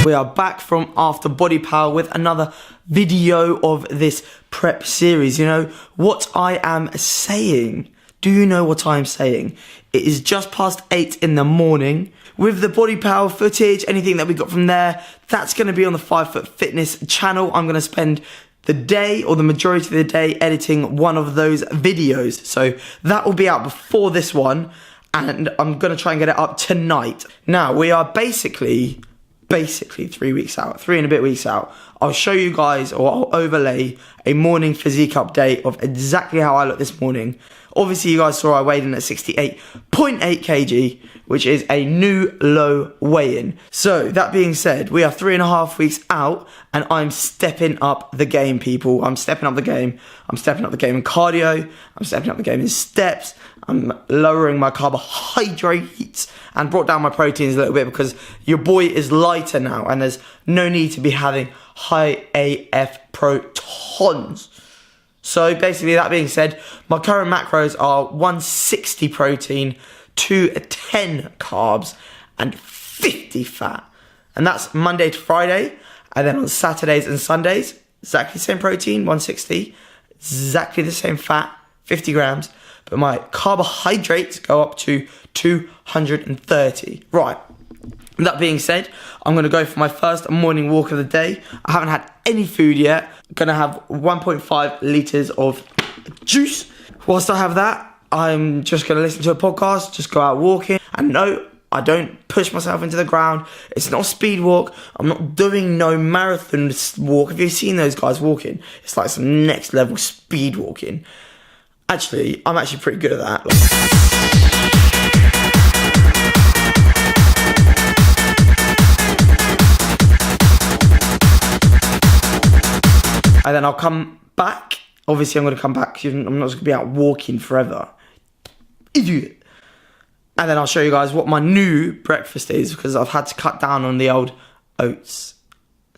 We are back from After Body Power with another video of this prep series. You know what I am saying? Do you know what I am saying? It is just past 8 in the morning. With the body power footage, anything that we got from there, that's going to be on the 5 Foot Fitness channel. I'm going to spend the day or the majority of the day editing one of those videos. So that will be out before this one, and I'm going to try and get it up tonight. Now, we are basically 3 weeks out, 3 and a bit weeks out. I'll show you guys, or I'll overlay a morning physique update of exactly how I look this morning. Obviously, you guys saw I weighed in at 68.8 kg, which is a new low weigh-in. So, that being said, we are 3.5 weeks out, and I'm stepping up the game, people. I'm stepping up the game. I'm stepping up the game in cardio. I'm stepping up the game in steps. I'm lowering my carbohydrates and brought down my proteins a little bit because your boy is lighter now, and there's no need to be having high AF protons. So basically, that being said, my current macros are 160 protein, 210 carbs, and 50 fat. And that's Monday to Friday. And then on Saturdays and Sundays, exactly the same protein, 160, exactly the same fat, 50 grams. But my carbohydrates go up to 230. Right. That being said, I'm going to go for my first morning walk of the day. I haven't had any food yet. Going to have 1.5 litres of juice. Whilst I have that, I'm just going to listen to a podcast, just go out walking. And no, I don't push myself into the ground. It's not a speed walk. I'm not doing no marathon walk. Have you seen those guys walking? It's like some next level speed walking. Actually, I'm actually pretty good at that. And then I'll come back. Obviously, I'm going to come back because I'm not just going to be out walking forever. Idiot. And then I'll show you guys what my new breakfast is, because I've had to cut down on the old oats.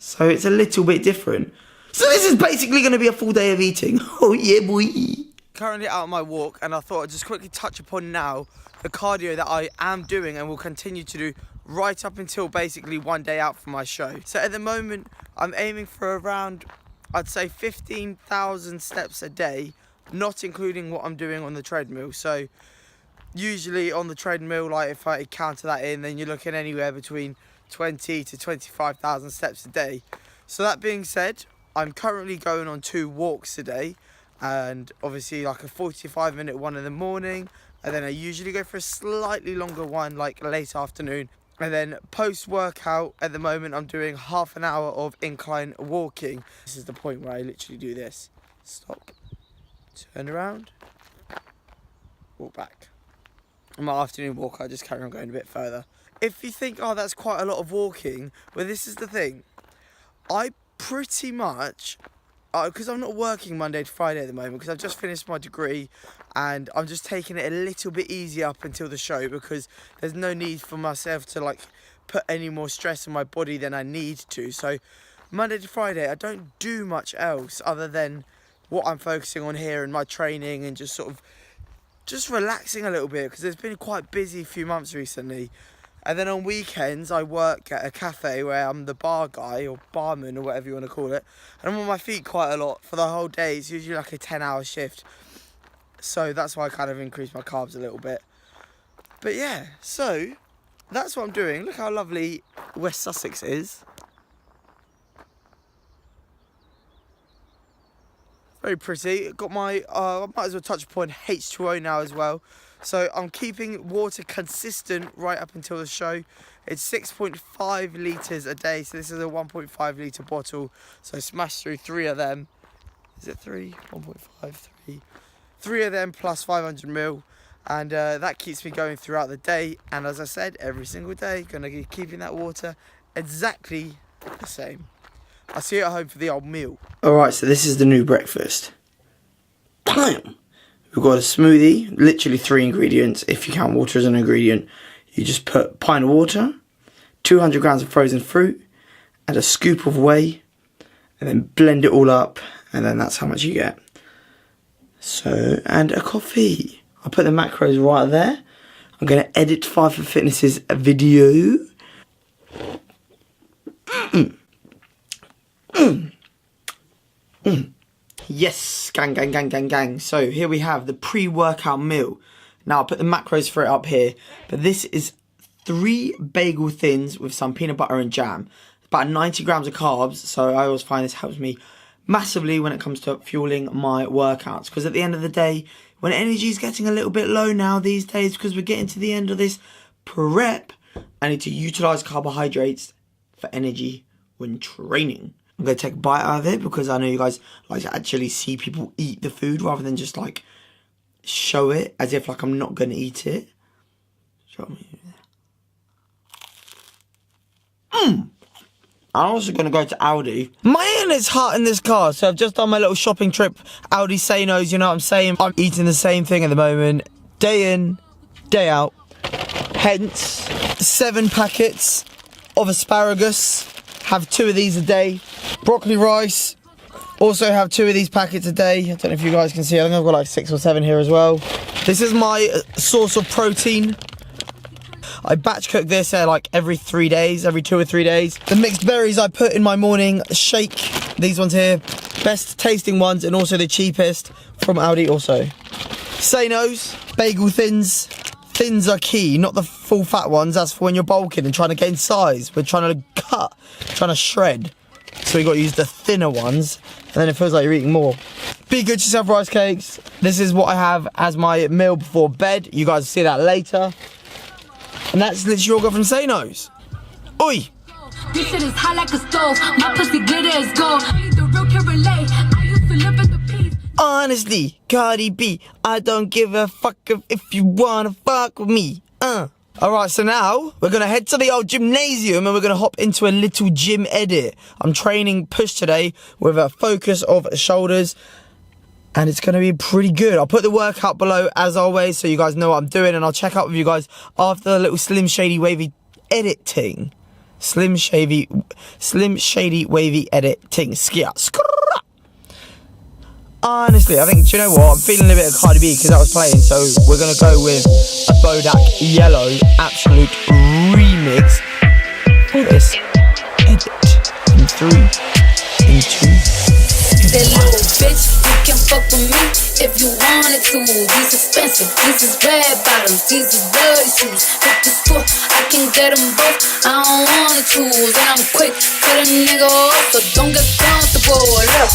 So it's a little bit different. So this is basically going to be a full day of eating. Oh yeah, boy. Currently out on my walk, and I thought I'd just quickly touch upon now the cardio that I am doing and will continue to do right up until basically one day out from my show. So at the moment, I'm aiming for around, I'd say 15,000 steps a day, not including what I'm doing on the treadmill. So usually on the treadmill, like if I counter that in, then you're looking anywhere between 20 to 25,000 steps a day. So that being said, I'm currently going on 2 walks a day, and obviously like a 45-minute one in the morning, and then I usually go for a slightly longer one like late afternoon. And then post-workout, at the moment, I'm doing half an hour of incline walking. This is the point where I literally do this. Stop. Turn around. Walk back. On my afternoon walk, I just carry on going a bit further. If you think, oh, that's quite a lot of walking, well, this is the thing. I pretty much, because I'm not working Monday to Friday at the moment, because I've just finished my degree, and I'm just taking it a little bit easier up until the show, because there's no need for myself to like put any more stress on my body than I need to. So Monday to Friday, I don't do much else other than what I'm focusing on here and my training, and just sort of just relaxing a little bit, because it's been quite busy few months recently. And then on weekends, I work at a cafe where I'm the bar guy, or barman, or whatever you want to call it. And I'm on my feet quite a lot for the whole day. It's usually like a 10-hour shift. So that's why I kind of increase my carbs a little bit. But yeah, so that's what I'm doing. Look how lovely West Sussex is. Very pretty. Got my, I might as well touch upon H2O now as well. So I'm keeping water consistent right up until the show. It's 6.5 litres a day. So this is a 1.5 litre bottle. So smash through 3 of them. Is it 3? 1.5, 3. 3 of them plus 500 ml. And that keeps me going throughout the day. And as I said, every single day, going to be keeping that water exactly the same. I'll see you at home for the old meal. Alright, so this is the new breakfast. Damn! We've got a smoothie, literally 3 ingredients. If you count water as an ingredient, you just put a pint of water, 200 grams of frozen fruit, and a scoop of whey, and then blend it all up, and then that's how much you get. So, and a coffee. I'll put the macros right there. I'm going to edit 5 Foot Fitness's video. Yes, gang. So here we have the pre-workout meal. Now I'll put the macros for it up here, but this is 3 bagel thins with some peanut butter and jam. About 90 grams of carbs, so I always find this helps me massively when it comes to fueling my workouts. Because at the end of the day, when energy is getting a little bit low now these days, because we're getting to the end of this prep, I need to utilize carbohydrates for energy when training. I'm going to take a bite out of it because I know you guys like to actually see people eat the food rather than just like show it as if like I'm not going to eat it. Show me. I'm also going to go to Aldi. My internet's hot in this car, so I've just done my little shopping trip. Aldi Say-Nos, you know what I'm saying? I'm eating the same thing at the moment. Day in, day out. Hence, 7 packets of asparagus. Have 2 of these a day. Broccoli rice. Also have 2 of these packets a day. I don't know if you guys can see. I think I've got like 6 or 7 here as well. This is my source of protein. I batch cook this like every 3 days, every 2 or 3 days. The mixed berries I put in my morning shake. These ones here, best tasting ones and also the cheapest from Aldi also. Say-Nos, bagel thins. Thins are key, not the full fat ones. That's for when you're bulking and trying to gain size. We're trying to cut, trying to shred. So you got to use the thinner ones, and then it feels like you're eating more. Be good to yourself, rice cakes. This is what I have as my meal before bed. You guys will see that later. And that's literally all got from Say-Nos. Oi! This shit is hot like a stove. My pussy glitter is gold. The real can relate. I used to live in the peace. Honestly, Cardi B, I don't give a fuck if you wanna fuck with me. Alright, so now we're gonna head to the old gymnasium and we're gonna hop into a little gym edit. I'm training push today with a focus of shoulders. And it's going to be pretty good. I'll put the workout below as always so you guys know what I'm doing. And I'll check out with you guys after the little Slim Shady Wavy editing. Slim Shady Wavy editing. Honestly, I think, do you know what? I'm feeling a bit of Cardi B because that was playing. So we're going to go with a Bodak Yellow Absolute Remix. For this edit. In 3, in 2. That little bitch, you can fuck with me if you wanted to. These expensive, these is red bottoms, these is bloody shoes. Hit the store, I can get them both. I don't wanna choose, and I'm quick, cut a nigga off, so don't get comfortable. Look.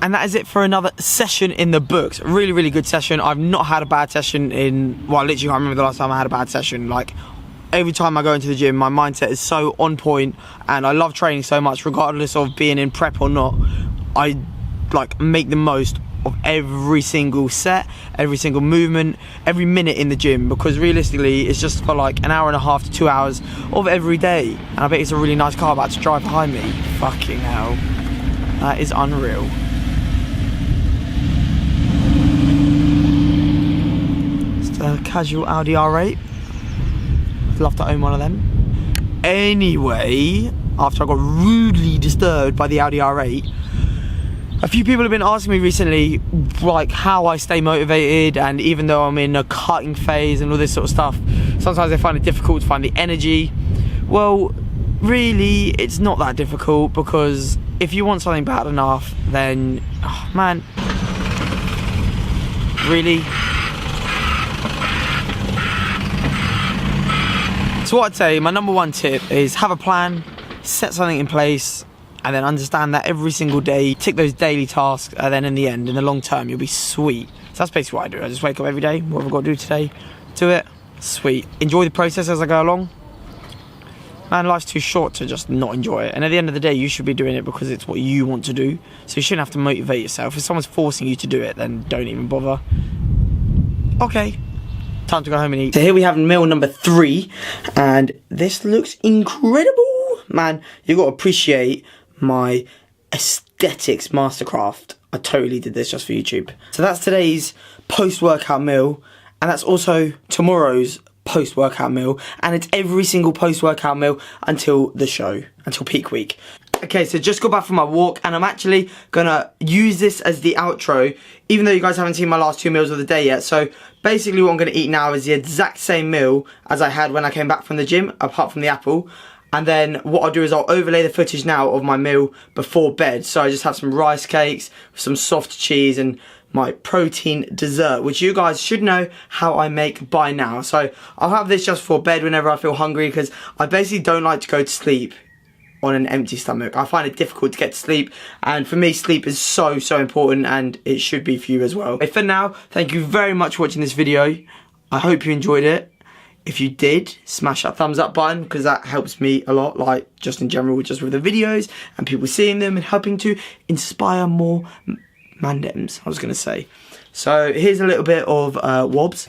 And that is it for another session in the books. Really good session. I've not had a bad session in, well, I literally can't remember the last time I had a bad session. Like, every time I go into the gym, my mindset is so on point, and I love training so much, regardless of being in prep or not. I like make the most of every single set, every single movement, every minute in the gym, because realistically it's just for like an hour and a half to 2 hours of every day. And I bet it's a really nice car about to drive behind me. Fucking hell, that is unreal. It's a casual Audi R8. I'd love to own one of them. Anyway, after I got rudely disturbed by the Audi R8, a few people have been asking me recently, like, how I stay motivated, and even though I'm in a cutting phase and all this sort of stuff, sometimes I find it difficult to find the energy. Well, really, it's not that difficult, because if you want something bad enough, then, oh, man, really? So what I'd say, my number one tip is have a plan, set something in place, and then understand that every single day, tick those daily tasks, and then in the end, in the long term, you'll be sweet. So that's basically what I do. I just wake up every day, what have I got to do today? Do it, sweet. Enjoy the process as I go along. Man, life's too short to just not enjoy it. And at the end of the day, you should be doing it because it's what you want to do. So you shouldn't have to motivate yourself. If someone's forcing you to do it, then don't even bother. Okay, time to go home and eat. So here we have meal number 3, and this looks incredible. Man, you've got to appreciate my aesthetics mastercraft. I totally did this just for YouTube. So that's today's post-workout meal, and that's also tomorrow's post-workout meal, and it's every single post-workout meal until the show, until peak week. Okay, so just got back from my walk, and I'm actually gonna use this as the outro, even though you guys haven't seen my last 2 meals of the day yet. So basically what I'm gonna eat now is the exact same meal as I had when I came back from the gym, apart from the apple. And then what I'll do is I'll overlay the footage now of my meal before bed. So I just have some rice cakes, some soft cheese, and my protein dessert, which you guys should know how I make by now. So I'll have this just for bed whenever I feel hungry, because I basically don't like to go to sleep on an empty stomach. I find it difficult to get to sleep, and for me, sleep is so important, and it should be for you as well. For now, thank you very much for watching this video. I hope you enjoyed it. If you did, smash that thumbs up button, because that helps me a lot, like just in general, just with the videos and people seeing them and helping to inspire more mandems, I was going to say. So here's a little bit of Wobbs.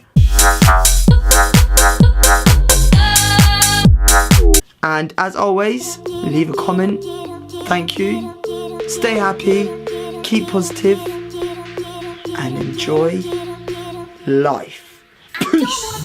And as always, leave a comment. Thank you. Stay happy, keep positive, and enjoy life. Peace.